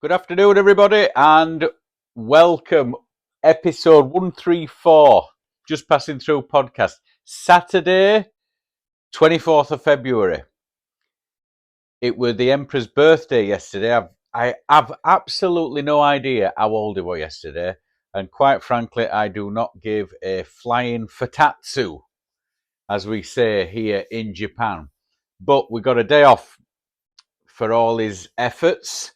Good afternoon, everybody, and welcome. Episode 134, just passing through podcast. Saturday, 24th of February. It was the Emperor's birthday yesterday. I have absolutely no idea how old he was yesterday, and quite frankly, I do not give a flying fatatsu, as we say here in Japan. But we got a day off for all his efforts.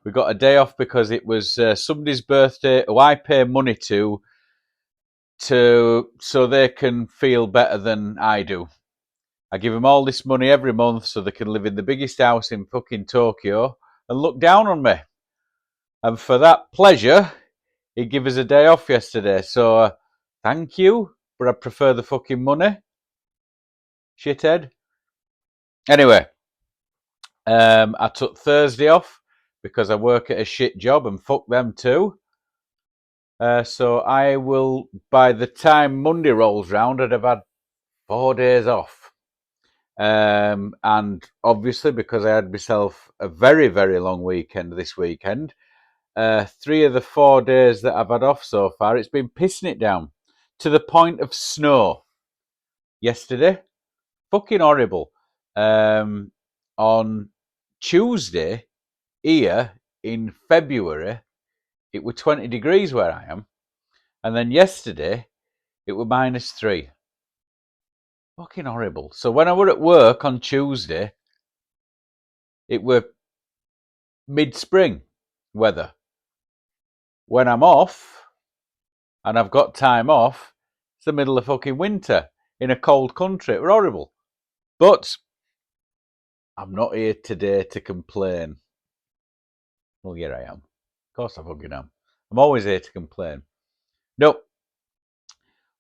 We got a day off because it was somebody's birthday who I pay money to so they can feel better than I do. I give them all this money every month so they can live in the biggest house in fucking Tokyo and look down on me. And for that pleasure, he gave us a day off yesterday. So thank you, but I prefer the fucking money. Shithead. Anyway, I took Thursday off because I work at a shit job and fuck them too. So I will, by the time Monday rolls round, I'd have had 4 days off. And obviously, because I had myself a very, very long weekend this weekend, 3 of the 4 days that I've had off so far, it's been pissing it down to the point of snow. Yesterday, fucking horrible. On Tuesday, here in February, it was 20 degrees where I am. And then yesterday, it was -3. Fucking horrible. So when I were at work on Tuesday, it were mid-spring weather. When I'm off, and I've got time off, it's the middle of fucking winter in a cold country. It were horrible. But I'm not here today to complain. Well, here I am. Of course I fucking am. I'm always here to complain. No.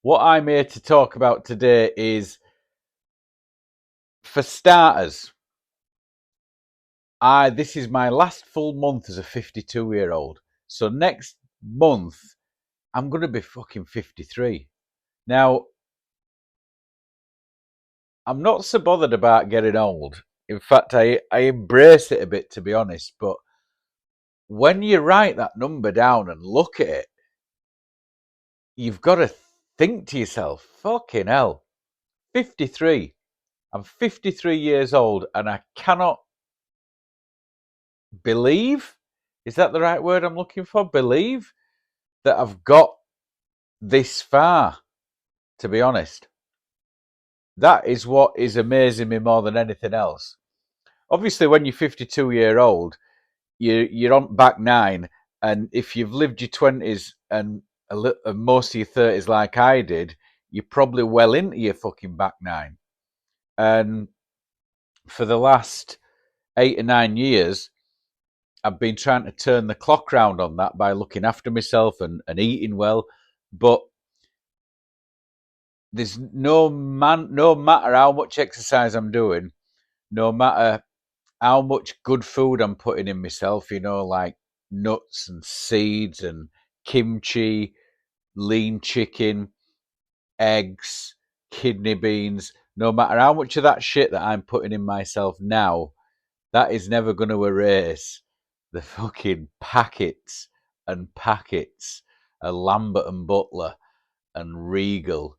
What I'm here to talk about today is, for starters, this is my last full month as a 52-year-old. So next month, I'm going to be fucking 53. Now, I'm not so bothered about getting old. In fact, I embrace it a bit, to be honest. But when you write that number down and look at it, you've got to think to yourself, fucking hell, 53. I'm 53 years old and I cannot believe, is that the right word I'm looking for? Believe that I've got this far, to be honest. That is what is amazing me more than anything else. Obviously, when you're 52-year-old, you're on back nine, and if you've lived your 20s and most of your 30s like I did, you're probably well into your fucking back nine. And for the last 8 or 9 years, I've been trying to turn the clock round on that by looking after myself and eating well. But there's no matter how much exercise I'm doing, no matter how much good food I'm putting in myself, like nuts and seeds and kimchi, lean chicken, eggs, kidney beans, no matter how much of that shit that I'm putting in myself now, that is never going to erase the fucking packets and packets of Lambert and Butler and Regal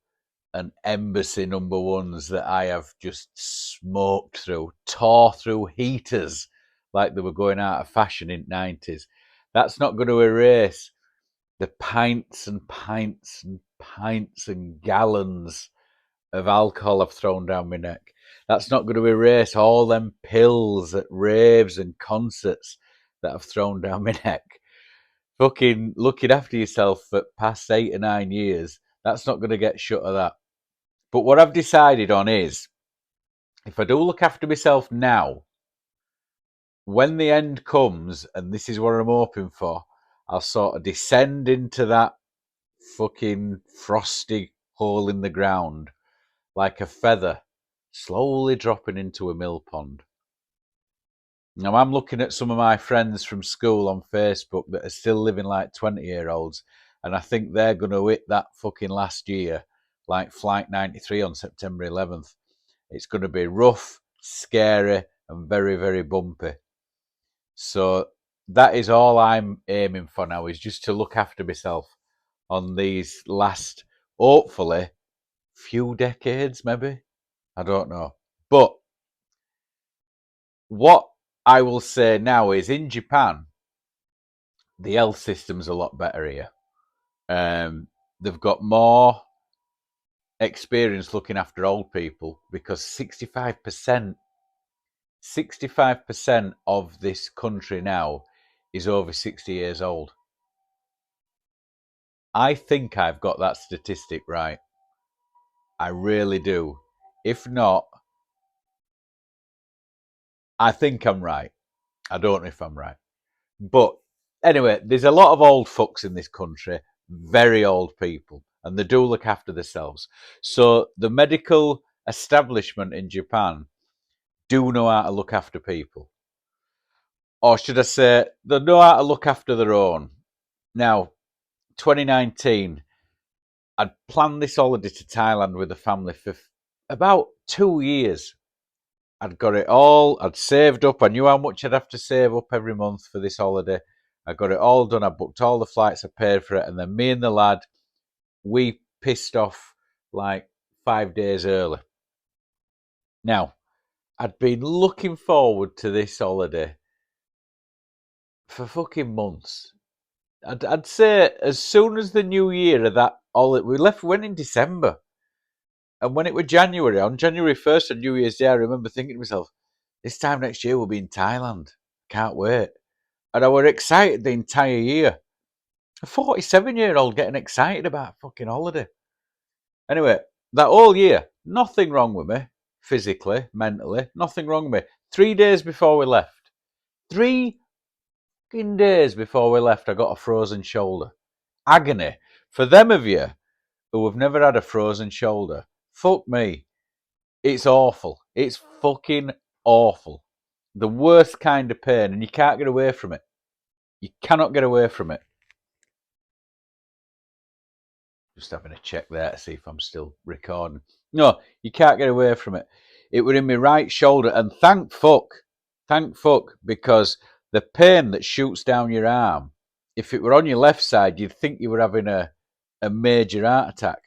and Embassy number ones that I have just smoked through, tore through heaters like they were going out of fashion in the 90s. That's not going to erase the pints and pints and pints and gallons of alcohol I've thrown down my neck. That's not going to erase all them pills at raves and concerts that I've thrown down my neck. Fucking looking after yourself for past 8 or 9 years, that's not going to get shut of that. But what I've decided on is, if I do look after myself now, when the end comes, and this is what I'm hoping for, I'll sort of descend into that fucking frosty hole in the ground like a feather, slowly dropping into a mill pond. Now, I'm looking at some of my friends from school on Facebook that are still living like 20-year-olds, and I think they're going to hit that fucking last year like Flight 93 on September 11th. It's going to be rough, scary, and very, very bumpy. So that is all I'm aiming for now, is just to look after myself on these last, hopefully, few decades, maybe. I don't know. But what I will say now is in Japan, the health system's a lot better here. They've got more experience looking after old people because 65% of this country now is over 60 years old. I think I've got that statistic right. I really do. If not, I think I'm right. I don't know if I'm right. But anyway, there's a lot of old fucks in this country, very old people, and they do look after themselves. So the medical establishment in Japan do know how to look after people. Or should I say, they know how to look after their own. Now, 2019, I'd planned this holiday to Thailand with the family for about 2 years. I'd got it all. I'd saved up. I knew how much I'd have to save up every month for this holiday. I got it all done. I booked all the flights. I paid for it. And then me and the lad, we pissed off like 5 days early. Now, I'd been looking forward to this holiday for fucking months. I'd say as soon as the new year of that holiday, we went in December. And when it was January, on January 1st on New Year's Day, I remember thinking to myself, this time next year we'll be in Thailand. Can't wait. And I were excited the entire year. A 47-year-old getting excited about a fucking holiday. Anyway, that whole year, nothing wrong with me, physically, mentally, nothing wrong with me. 3 days before we left, 3 days before we left, I got a frozen shoulder. Agony. For them of you who have never had a frozen shoulder, fuck me. It's awful. It's fucking awful. The worst kind of pain, and you can't get away from it. You cannot get away from it. Just having a check there to see if I'm still recording. No, you can't get away from it. It were in my right shoulder, and thank fuck, because the pain that shoots down your arm, if it were on your left side, you'd think you were having a major heart attack.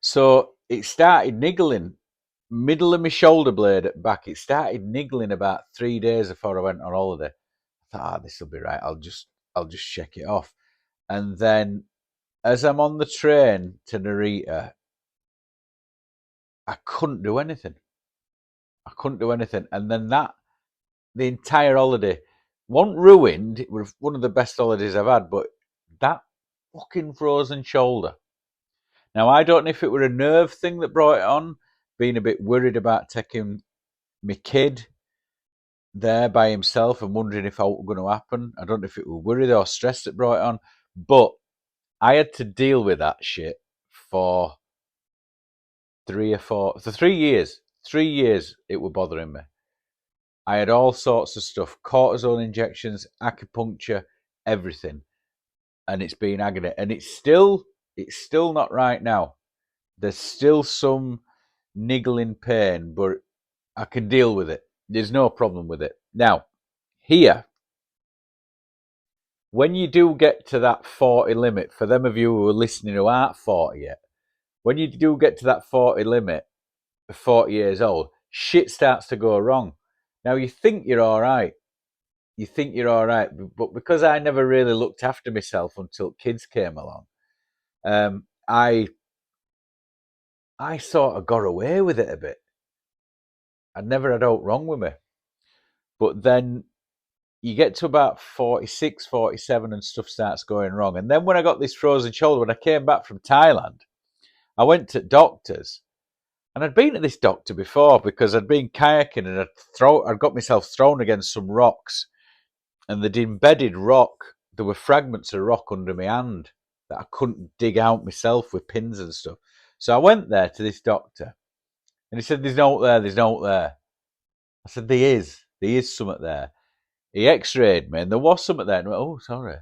So it started niggling, middle of my shoulder blade at back. It started niggling about 3 days before I went on holiday. I thought, this will be right. I'll just check it off. And then as I'm on the train to Narita, I couldn't do anything. And then the entire holiday wasn't ruined. It was one of the best holidays I've had, but that fucking frozen shoulder. Now, I don't know if it were a nerve thing that brought it on, being a bit worried about taking my kid there by himself and wondering if what was going to happen. I don't know if it was worried or stress that brought it on, but I had to deal with that shit for 3 years. 3 years it was bothering me. I had all sorts of stuff, cortisone injections, acupuncture, everything. And it's been agony. And it's still not right now. There's still some niggling pain, but I can deal with it. There's no problem with it. Now, here, when you do get to that 40 limit, for them of you who are listening who aren't 40 yet, when you do get to that 40 limit, 40 years old, shit starts to go wrong. Now, you think you're all right. But because I never really looked after myself until kids came along, I sort of got away with it a bit. I never had out wrong with me. But then you get to about 46, 47 and stuff starts going wrong. And then when I got this frozen shoulder, when I came back from Thailand, I went to doctors. And I'd been to this doctor before because I'd been kayaking and I'd got myself thrown against some rocks, and they'd embedded rock. There were fragments of rock under my hand that I couldn't dig out myself with pins and stuff. So I went there to this doctor, and he said, "There's no there. There's no there." I said, "There is. There is something there." He X-rayed me, and there was something there. And I went, "Oh, sorry."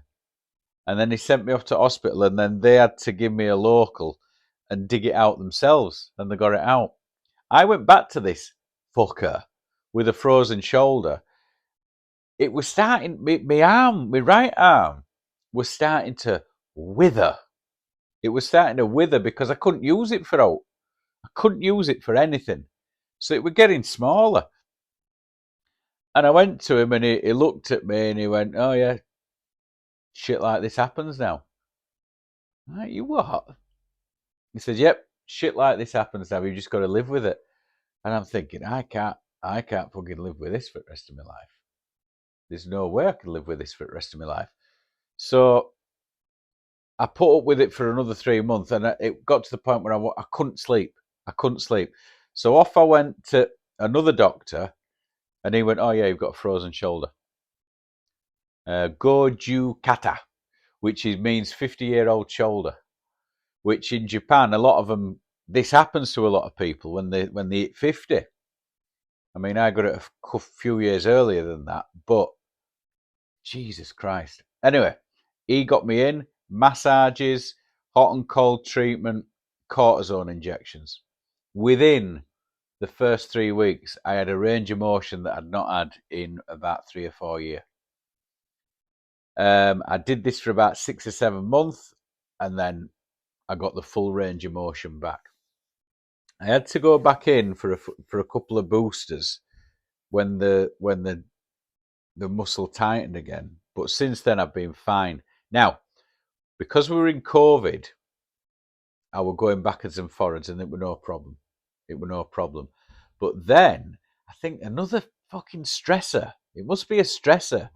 And then he sent me off to hospital, and then they had to give me a local and dig it out themselves, and they got it out. I went back to this fucker with a frozen shoulder, it was starting, my arm, my right arm was starting to wither. It was starting to wither because I couldn't use it for out. I couldn't use it for anything. So it was getting smaller. And I went to him and he looked at me and he went, "Oh yeah, shit like this happens now." Like, you what? He said, "Yep, shit like this happens now. You just got to live with it." And I'm thinking, I can't fucking live with this for the rest of my life. There's no way I can live with this for the rest of my life. So I put up with it for another 3 months, and it got to the point where I couldn't sleep. I couldn't sleep. So off I went to another doctor, and he went, "Oh yeah, you've got a frozen shoulder, goju kata, which means 50-year-old shoulder." Which in Japan, a lot of them, this happens to a lot of people when they hit 50. I mean, I got it a few years earlier than that, but Jesus Christ. Anyway, he got me in massages, hot and cold treatment, cortisone injections. Within the first 3 weeks, I had a range of motion that I'd not had in about 3 or 4 years. I did this for about 6 or 7 months, and then I got the full range of motion back. I had to go back in for a couple of boosters when the muscle tightened again. But since then, I've been fine. Now, because we were in COVID, I was going backwards and forwards, and it were no problem. It were no problem. But then, I think another fucking stressor. It must be a stressor.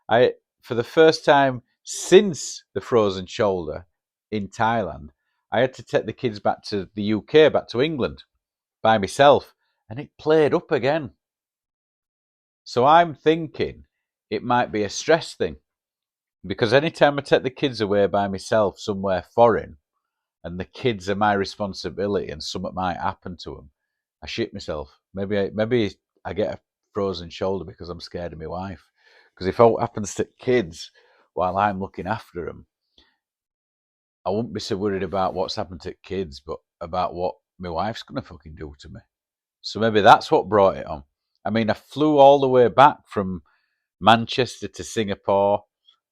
For the first time since the frozen shoulder in Thailand, I had to take the kids back to the UK, back to England, by myself, and it played up again. So I'm thinking it might be a stress thing, because anytime I take the kids away by myself somewhere foreign, and the kids are my responsibility, and something might happen to them, I shit myself. Maybe I get a frozen shoulder because I'm scared of my wife. Because if what happens to kids while I'm looking after them, I wouldn't be so worried about what's happened to kids, but about what my wife's going to fucking do to me. So maybe that's what brought it on. I mean, I flew all the way back from Manchester to Singapore,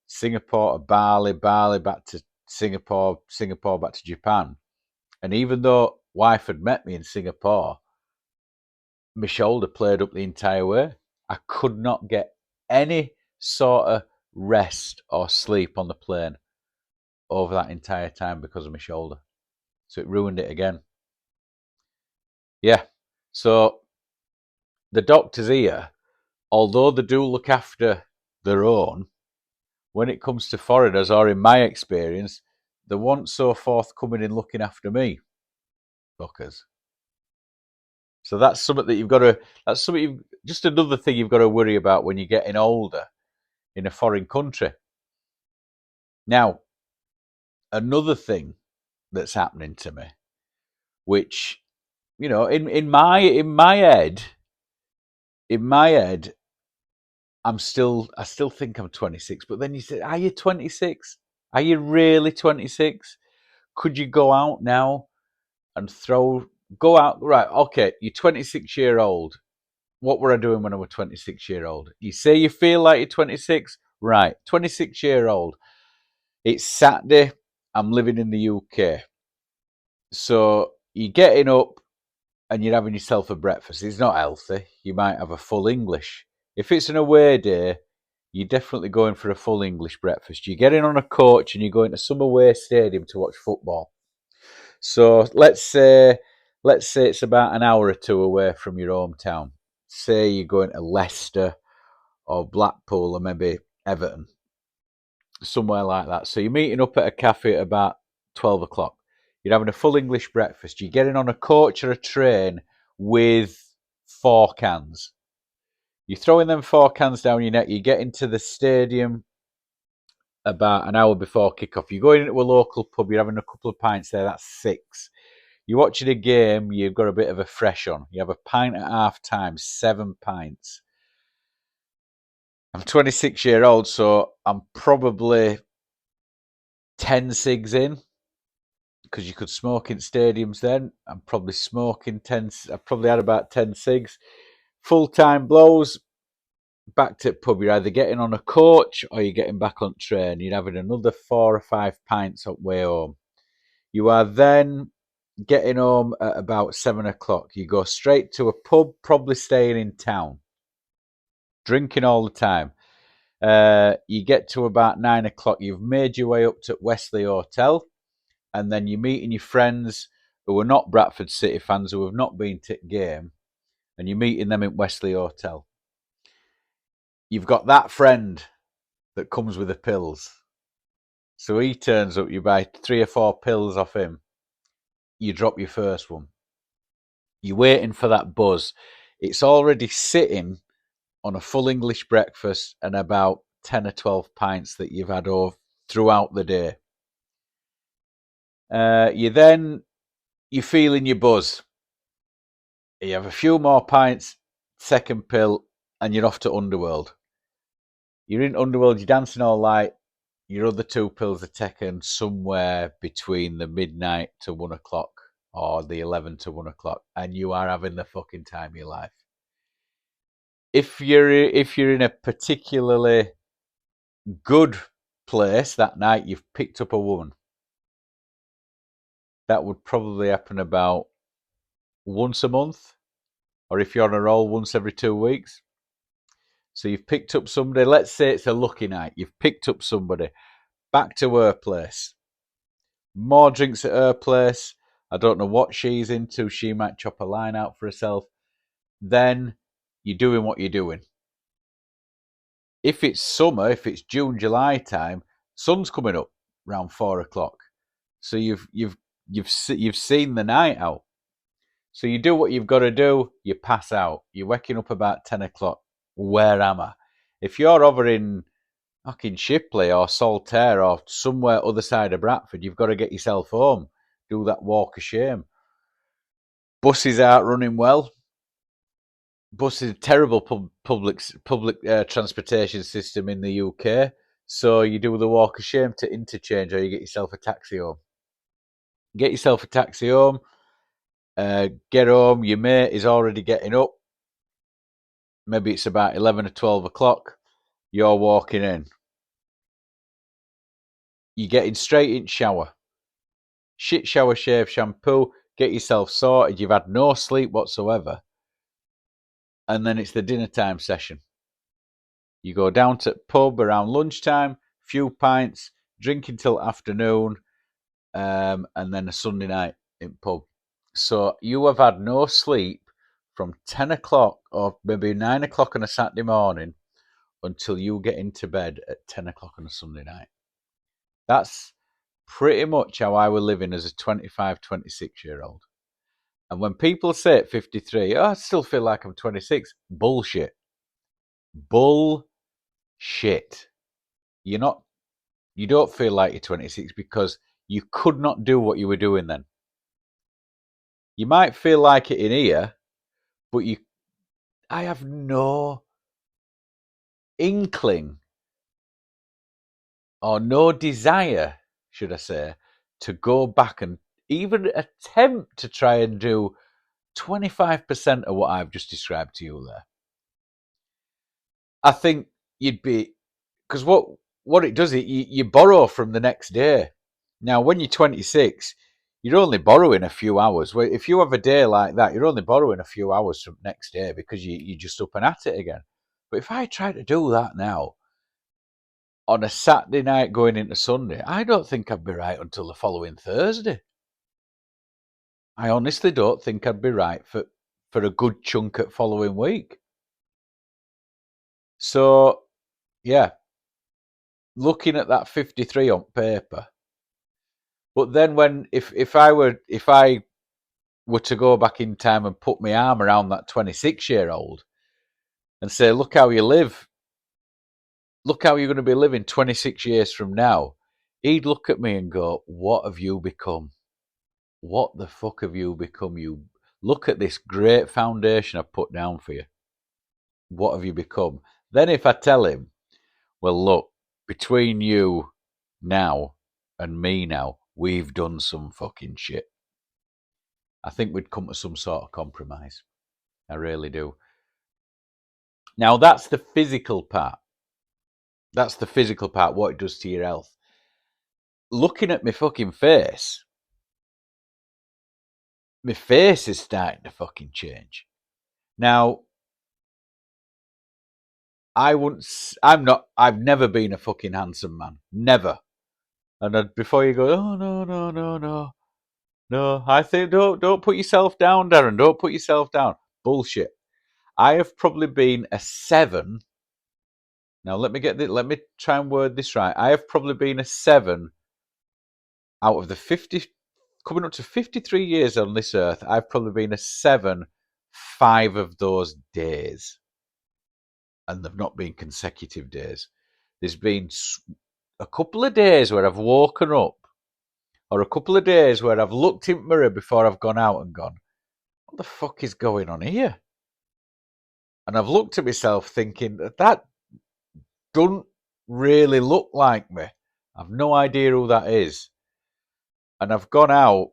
Singapore to Bali, Bali back to Singapore, Singapore back to Japan. And even though wife had met me in Singapore, my shoulder played up the entire way. I could not get any sort of rest or sleep on the plane over that entire time because of my shoulder. So it ruined it again. Yeah. So the doctors here, although they do look after their own, when it comes to foreigners, or in my experience, they weren't so forthcoming in looking after me. Fuckers. So that's something that you've got to, just another thing you've got to worry about when you're getting older in a foreign country. Now, another thing that's happening to me, which, in my head, I still think I'm 26. But then you say, are you 26? Are you really 26? Could you go out now and go out? Right, okay, you're 26-year-old. What were I doing when I was 26-year-old? You say you feel like you're 26? Right, 26-year-old. It's Saturday. I'm living in the UK. So you're getting up and you're having yourself a breakfast. It's not healthy. You might have a full English. If it's an away day, you're definitely going for a full English breakfast. You're getting on a coach and you're going to some away stadium to watch football. So let's say it's about an hour or two away from your hometown. Say you're going to Leicester or Blackpool or maybe Everton, somewhere like that. So you're meeting up at a cafe at about 12 o'clock. You're having a full English breakfast. You're getting on a coach or a train with 4 cans. You're throwing them 4 cans down your neck. You get into the stadium about an hour before kickoff. You're going into a local pub. You're having a couple of pints there. That's 6. You're watching a game. You've got a bit of a fresh on. You have a pint at half time, 7 pints. I'm 26-year-old, so I'm probably 10 cigs in, because you could smoke in stadiums then. I'm probably smoking 10. I probably had about 10 cigs. Full-time blows, back to the pub, you're either getting on a coach or you're getting back on train. You're having another 4 or 5 pints up way home. You are then getting home at about 7 o'clock. You go straight to a pub, probably staying in town, drinking all the time. You get to about 9 o'clock. You've made your way up to Wesley Hotel, and then you're meeting your friends who are not Bradford City fans, who have not been to the game, and you're meeting them in Wesley Hotel. You've got that friend that comes with the pills. So he turns up, you buy 3 or 4 pills off him, you drop your first one. You're waiting for that buzz. It's already sitting on a full English breakfast and about 10 or 12 pints that you've had over throughout the day. You're feeling your buzz. You have a few more pints, second pill, and you're off to Underworld. You're in Underworld, you're dancing all night. Your other 2 pills are taken somewhere between the midnight to 1 o'clock or the 11 to 1 o'clock, and you are having the fucking time of your life. If you're in a particularly good place that night, you've picked up a woman. That would probably happen about once a month, or if you're on a roll, once every 2 weeks. So you've picked up somebody, let's say it's a lucky night, you've picked up somebody, back to her place. More drinks at her place. I don't know what she's into. She might chop a line out for herself. Then you're doing what you're doing. If it's summer, if it's June, July time, sun's coming up around 4 o'clock. So you've seen the night out. So you do what you've got to do. You pass out. You're waking up about 10 o'clock. Where am I? If you're over in fucking Shipley or Saltaire or somewhere other side of Bradford, you've got to get yourself home. Do that walk of shame. Buses aren't running well. Buses, terrible public transportation system in the UK. So you do the walk of shame to interchange, or you get yourself a taxi home. Get yourself a taxi home. Get home. Your mate is already getting up. Maybe it's about 11 or 12 o'clock. You're walking in. You're getting straight in shower. Shit shower, shave, shampoo. Get yourself sorted. You've had no sleep whatsoever. And then it's the dinner time session. You go down to the pub around lunchtime, few pints, drink until afternoon, and then a Sunday night in pub. So you have had no sleep from 10 o'clock or maybe 9 o'clock on a Saturday morning until you get into bed at 10 o'clock on a Sunday night. That's pretty much how I was living as a 25, 26-year-old. And when people say at 53, I still feel like I'm 26, bullshit. Bullshit. You don't feel like you're 26 because you could not do what you were doing then. You might feel like it in here, but I have no inkling or no desire, should I say, to go back and even attempt to try and do 25% of what I've just described to you there. I think you'd be, because what it does, you borrow from the next day. Now, when you're 26, you're only borrowing a few hours. Well, if you have a day like that, you're only borrowing a few hours from next day because you're just up and at it again. But if I try to do that now on a Saturday night going into Sunday, I don't think I'd be right until the following Thursday. I honestly don't think I'd be right for a good chunk at following week. So, yeah, looking at that 53 on paper. But then if I were to go back in time and put my arm around that 26-year-old and say, look how you live, look how you're going to be living 26 years from now, he'd look at me and go, what have you become? What the fuck have you become? You look at this great foundation I've put down for you. What have you become? Then if I tell him, well, look, between you now and me now, we've done some fucking shit. I think we'd come to some sort of compromise. I really do. Now, that's the physical part. That's the physical part, what it does to your health. Looking at my fucking face, my face is starting to fucking change. Now, I've never been a fucking handsome man. Never. And before you go, oh, no, no, no, no. No, I think don't put yourself down, Darren. Don't put yourself down. Bullshit. I have probably been a 7. Now let me try and word this right. I have probably been a 7 out of the 50, coming up to 53 years on this earth. I've probably been a 7 5 of those days. And they've not been consecutive days. There's been a couple of days where I've woken up, or a couple of days where I've looked in the mirror before I've gone out and gone, what the fuck is going on here? And I've looked at myself thinking that doesn't really look like me. I've no idea who that is. And I've gone out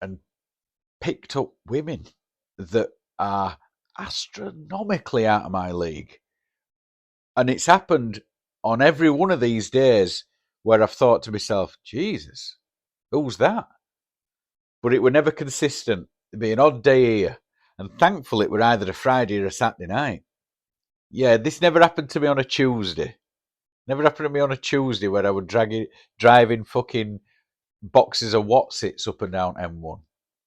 and picked up women that are astronomically out of my league. And it's happened on every one of these days where I've thought to myself, Jesus, who's that? But it were never consistent. It'd be an odd day here. And thankfully, it were either a Friday or a Saturday night. Yeah, this never happened to me on a Tuesday. Never happened to me on a Tuesday where I would driving fucking boxes of Watsits up and down M1.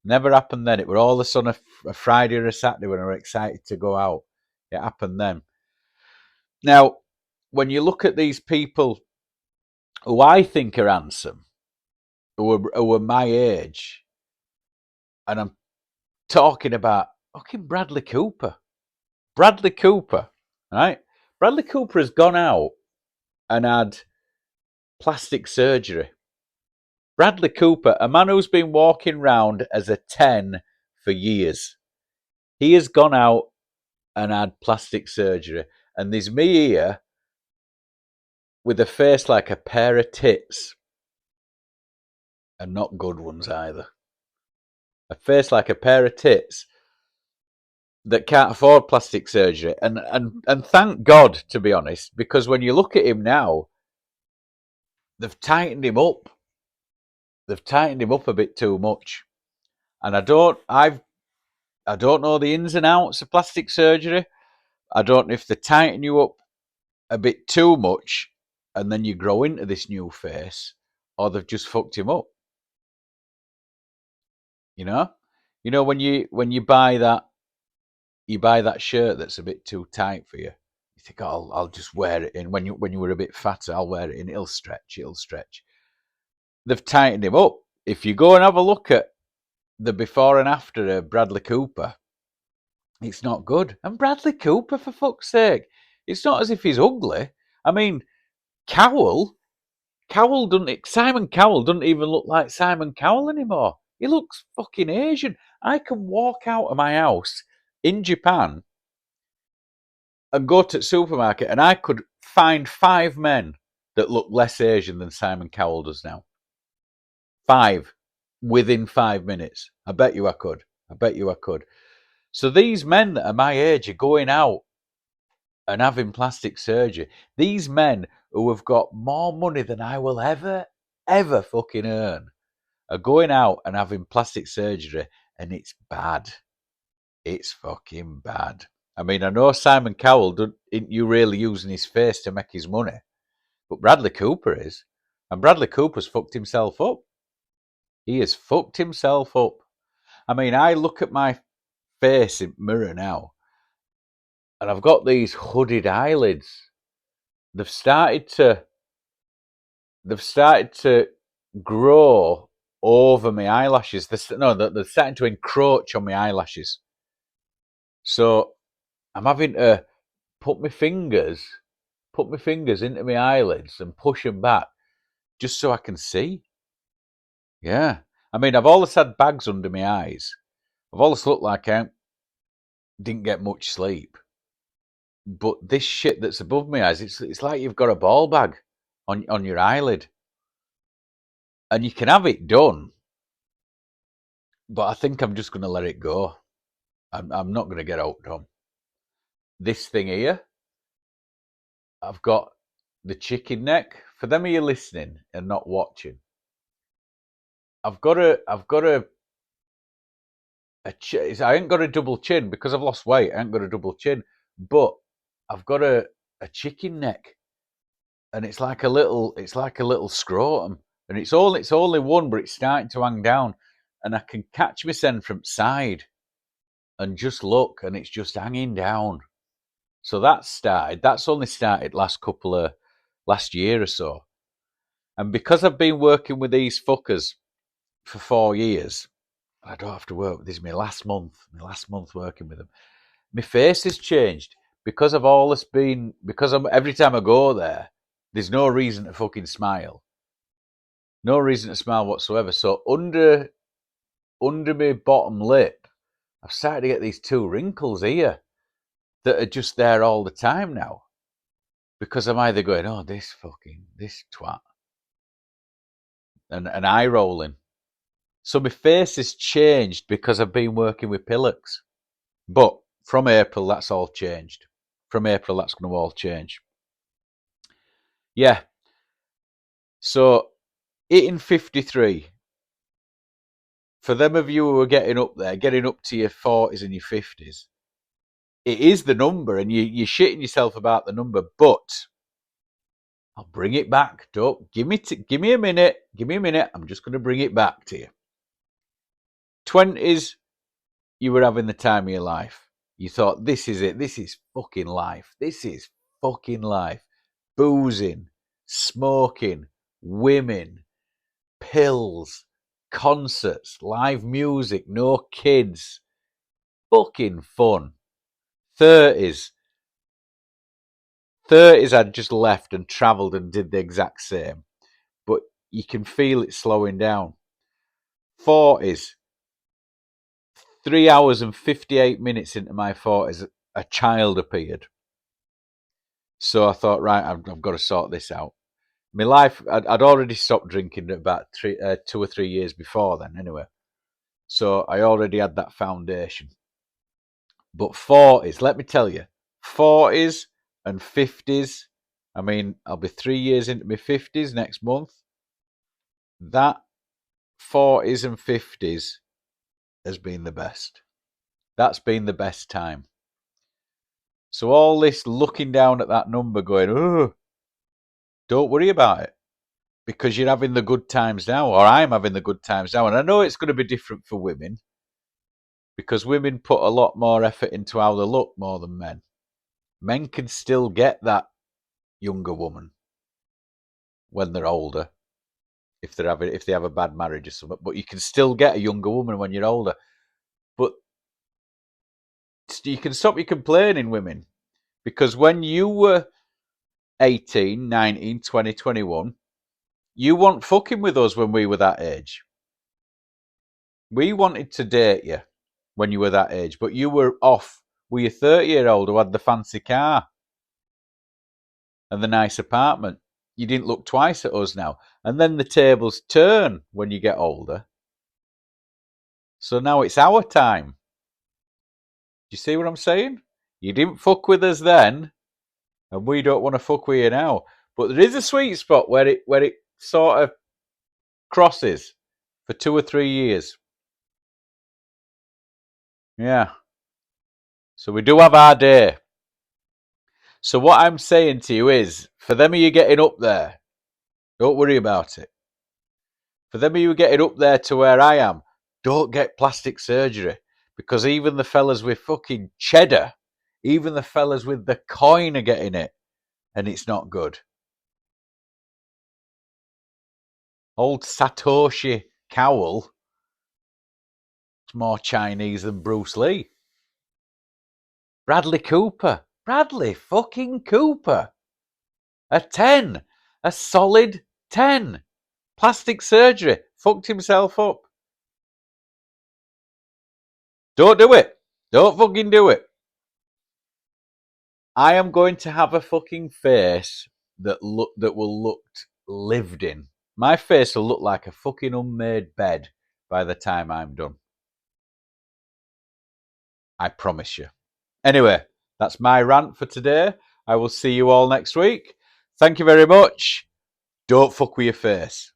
Never happened then. It were all this on a Friday or a Saturday when I were excited to go out. It happened then. Now, when you look at these people who I think are handsome, who are my age, and I'm talking about fucking Bradley Cooper. Bradley Cooper, right? Bradley Cooper has gone out and had plastic surgery. Bradley Cooper, a man who's been walking round as a 10 for years, he has gone out and had plastic surgery. And there's me here with a face like a pair of tits. And not good ones either. A face like a pair of tits that can't afford plastic surgery. And thank God, to be honest, because when you look at him now, they've tightened him up. They've tightened him up a bit too much. And I don't know the ins and outs of plastic surgery. I don't know if they tighten you up a bit too much and then you grow into this new face, or they've just fucked him up. You know? You know when you buy that shirt that's a bit too tight for you. You think, oh, I'll just wear it in. When you were a bit fatter, I'll wear it in. It'll stretch. They've tightened him up. If you go and have a look at the before and after of Bradley Cooper, it's not good. And Bradley Cooper, for fuck's sake, it's not as if he's ugly. I mean, Simon Cowell doesn't even look like Simon Cowell anymore. He looks fucking Asian. I can walk out of my house in Japan and go to the supermarket and I could find 5 men that look less Asian than Simon Cowell does now. 5 within 5 minutes. I bet you I could. So these men that are my age are going out and having plastic surgery. These men who have got more money than I will ever fucking earn are going out and having plastic surgery, and it's bad. It's fucking bad. I mean, I know Simon Cowell isn't you really using his face to make his money, but Bradley Cooper is, and Bradley Cooper's fucked himself up. He has fucked himself up. I mean, I look at my face in the mirror now, and I've got these hooded eyelids. They've started to grow over my eyelashes. They're starting to encroach on my eyelashes. So I'm having to put my fingers into my eyelids and push them back just so I can see. Yeah. I mean, I've always had bags under my eyes. I've always looked like I didn't get much sleep. But this shit that's above my eyes, it's like you've got a ball bag on your eyelid. And you can have it done, but I think I'm just going to let it go. I'm not going to get out done. this thing here. I've got the chicken neck. For them of you listening and not watching, I've got I ain't got a double chin because I've lost weight. I ain't got a double chin, but I've got a chicken neck, and it's like a little scrotum, and it's only one, but it's starting to hang down, and I can catch myself from side and just look, and it's just hanging down. So that's only started last year or so. And because I've been working with these fuckers for 4 years, I don't have to work. This is my last month working with them. My face has changed because I've always been, every time I go there, there's no reason to fucking smile. No reason to smile whatsoever. So under my bottom lip, I've started to get these two wrinkles here that are just there all the time now. Because I'm either going, oh, this twat, and eye rolling. So my face has changed because I've been working with pillocks. But from April, that's all changed. From April, that's going to all change. Yeah. So, hitting 53, for them of you who are getting up there, getting up to your 40s and your 50s, it is the number, and you're shitting yourself about the number, but I'll bring it back. Don't give me a minute. Give me a minute. I'm just going to bring it back to you. 20s, you were having the time of your life. You thought, this is it. This is fucking life. This is fucking life. Boozing, smoking, women, pills, concerts, live music, no kids. Fucking fun. 30s. 30s, I'd just left and travelled and did the exact same. But you can feel it slowing down. 40s. 3 hours and 58 minutes into my 40s, a child appeared. So I thought, right, I've got to sort this out. My life, I'd already stopped drinking about 2 or 3 years before then, anyway. So I already had that foundation. But 40s, let me tell you, 40s and 50s, I mean, I'll be 3 years into my 50s next month. That 40s and 50s has been the best. That's been the best time. So all this looking down at that number going, oh, don't worry about it, because you're having the good times now, or I'm having the good times now. And I know it's going to be different for women, because women put a lot more effort into how they look more than men. Men can still get that younger woman when they're older, if they have a bad marriage or something. But you can still get a younger woman when you're older. But you can stop your complaining, women, because when you were 18, 19, 20, 21, you weren't fucking with us when we were that age. We wanted to date you when you were that age, but you were off with your 30-year-old who had the fancy car and the nice apartment. You didn't look twice at us now. And then the tables turn when you get older. So now it's our time. Do you see what I'm saying? You didn't fuck with us then, and we don't want to fuck with you now. But there is a sweet spot where it sort of crosses for 2 or 3 years. Yeah. So we do have our day. So what I'm saying to you is, for them of you getting up there, don't worry about it. For them of you getting up there to where I am, don't get plastic surgery. Because even the fellas with fucking cheddar, even the fellas with the coin are getting it. And it's not good. Old Satoshi Cowell is more Chinese than Bruce Lee. Bradley Cooper. Bradley fucking Cooper. A 10. A solid 10. Plastic surgery. Fucked himself up. Don't do it. Don't fucking do it. I am going to have a fucking face that will look lived in. My face will look like a fucking unmade bed by the time I'm done. I promise you. Anyway, That's my rant for today. I will see you all next week. Thank you very much. Don't fuck with your face.